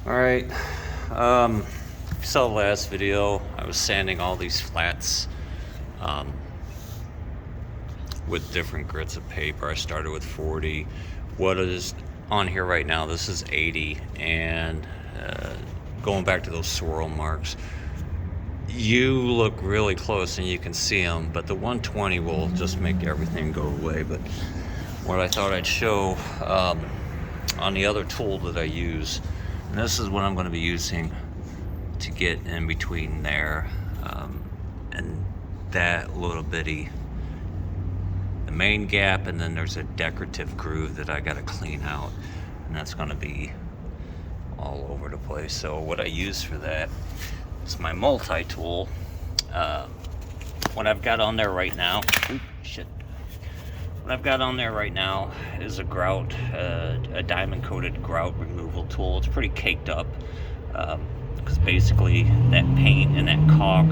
Alright, you saw the last video, I was sanding all these flats with different grits of paper. I started with 40. What is on here right now, this is 80, and going back to those swirl marks, you look really close and you can see them, but the 120 will just make everything go away. But what I thought I'd show on the other tool that I use, and this is what I'm going to be using to get in between there and that little bitty, the main gap, and then there's a decorative groove that I got to clean out, and that's going to be all over the place. So what I use for that is my multi-tool. What I've got on there right now, what I've got on there right now is a grout, a diamond coated grout removal tool. It's pretty caked up because basically that paint and that caulk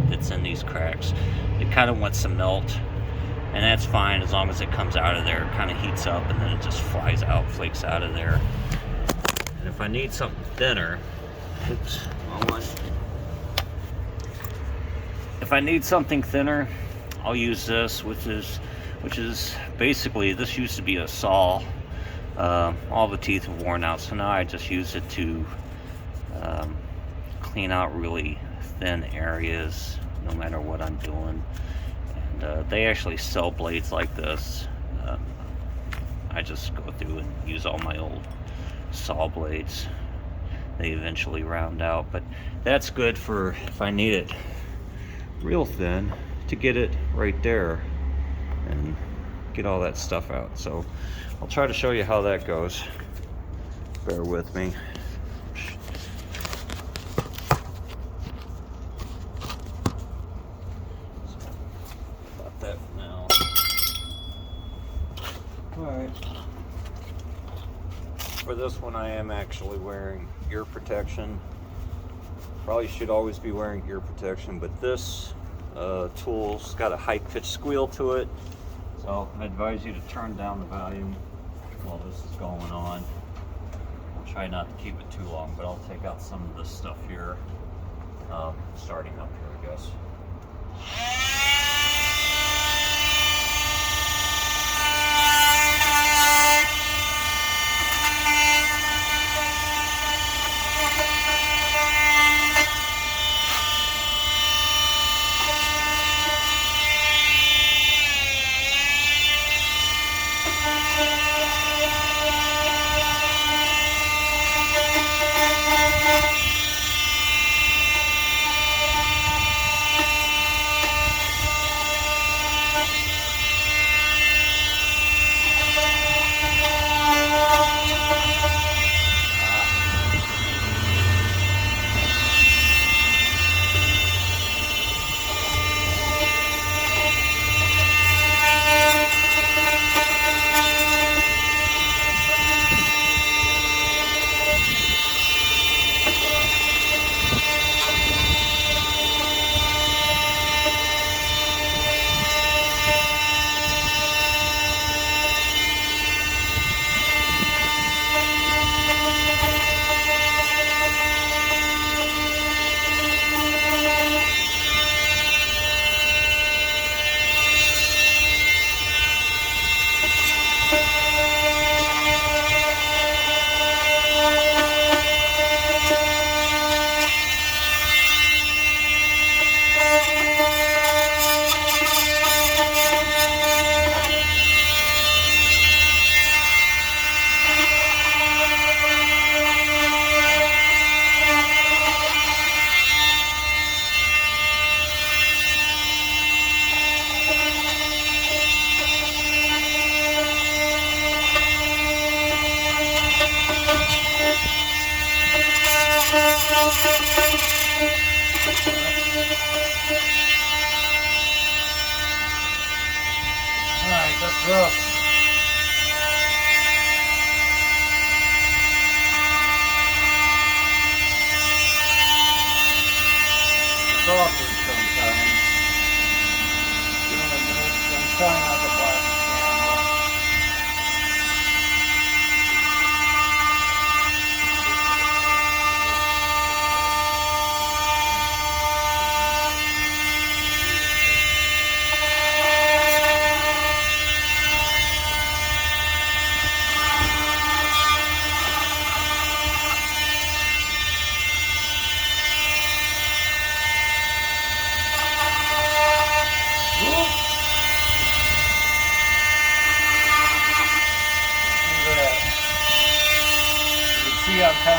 that's in these cracks, it kind of wants to melt, and that's fine as long as it comes out of there. It kind of heats up and then it just flies out, flakes out of there. And if I need something thinner, if I need something thinner, I'll use this, which is basically, this used to be a saw. All the teeth have worn out, so now I just use it to clean out really thin areas no matter what I'm doing. And they actually sell blades like this. I just go through and use all my old saw blades. They eventually round out, but that's good for if I need it real thin, to get it right there and get all that stuff out. So I'll try to show you how that goes. Bear with me. About that for now. Alright. For this one, I am actually wearing ear protection. Probably should always be wearing ear protection, but this tool's got a high-pitched squeal to it, so I advise you to turn down the volume while this is going on. I'll try not to keep it too long, but I'll take out some of this stuff here, starting up here, I guess. Alright, that's rough. It's awkward sometimes. Doing this, I'm trying not to blast the camera.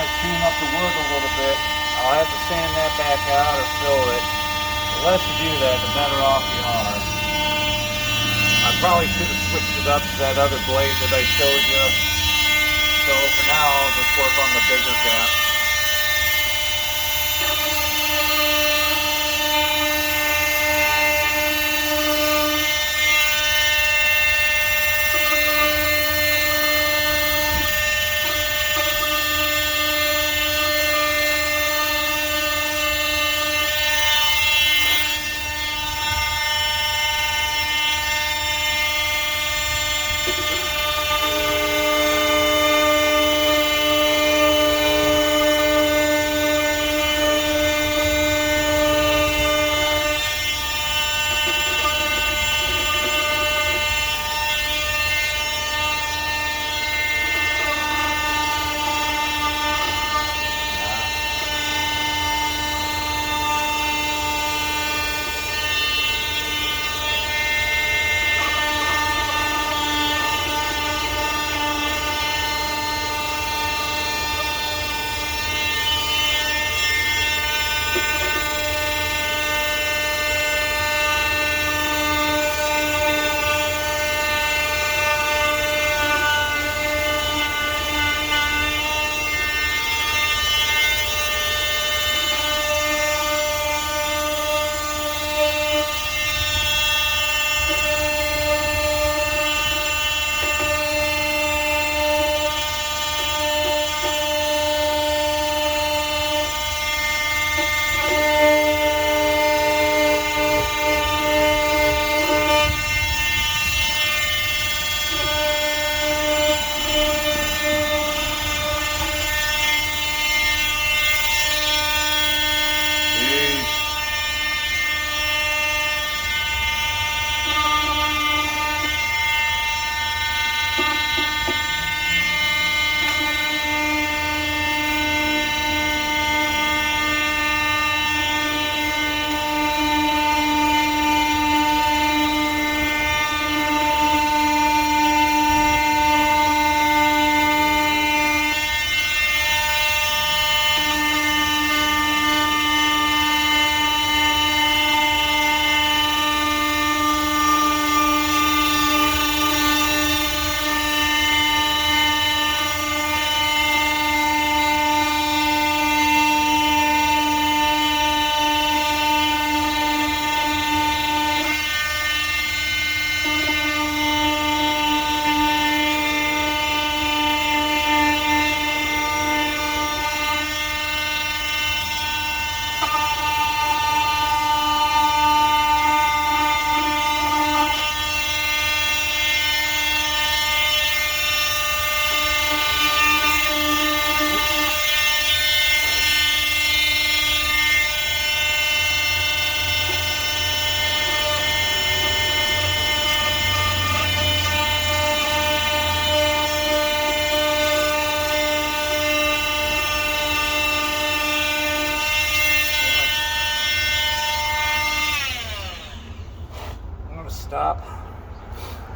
to tune up the wood a little bit, I'll have to sand that back out or fill it. The less you do that, the better off you are. I probably should have switched it up to that other blade that I showed you. So for now, I'll just work on the bigger gap. Stop.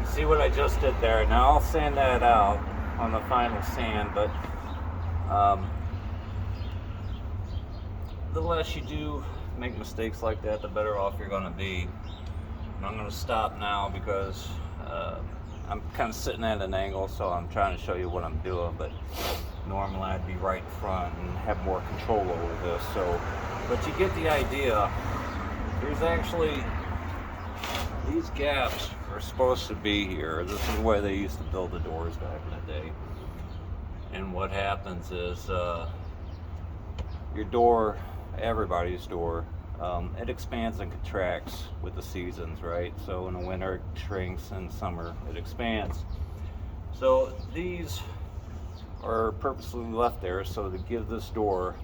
You see what I just did there? Now I'll sand that out on the final sand, but the less you do make mistakes like that, the better off you're going to be. And I'm going to stop now because I'm kind of sitting at an angle, so I'm trying to show you what I'm doing, but normally I'd be right in front and have more control over this. So, but you get the idea. There's actually, these gaps are supposed to be here. This is the way they used to build the doors back in the day. And what happens is your door, everybody's door, it expands and contracts with the seasons, right? So in the winter it shrinks, in summer it expands. So these are purposely left there so to give this door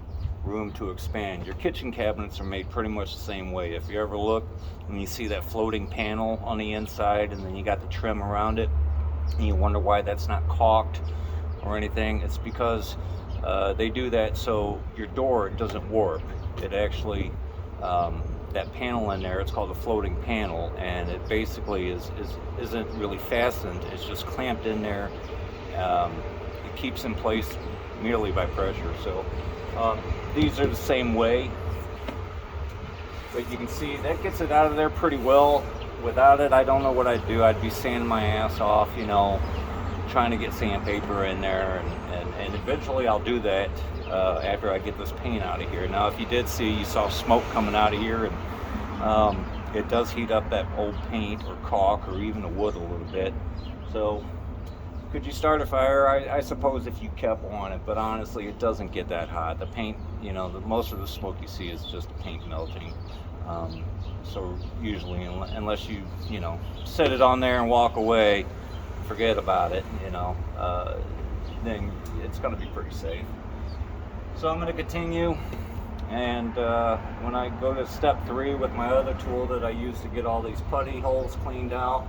room to expand. Your kitchen cabinets are made pretty much the same way. If you ever look and you see that floating panel on the inside and then you got the trim around it and you wonder why that's not caulked or anything, it's because they do that so your door doesn't warp. It actually, that panel in there, it's called a floating panel, and it basically isn't really fastened. It's just clamped in there. It keeps in place merely by pressure. So these are the same way, but you can see that gets it out of there pretty well. Without it, I don't know what I'd do. I'd be sanding my ass off, you know, trying to get sandpaper in there, and eventually I'll do that after I get this paint out of here. Now, if you did see, you saw smoke coming out of here, and it does heat up that old paint or caulk or even the wood a little bit. So could you start a fire? I suppose if you kept on it, but honestly, it doesn't get that hot. The paint, you know, most of the smoke you see is just paint melting. So usually, unless you know, set it on there and walk away, forget about it, you know, then it's going to be pretty safe. So I'm going to continue, and when I go to step 3 with my other tool that I use to get all these putty holes cleaned out,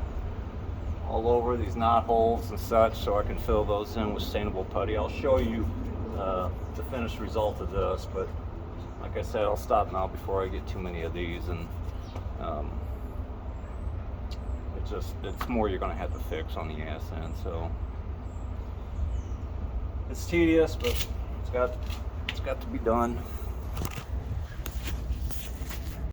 all over these knot holes and such, so I can fill those in with stainable putty, I'll show you the finished result of this. But like I said, I'll stop now before I get too many of these, and it's more you're going to have to fix on the ass end. So it's tedious, but it's got to be done.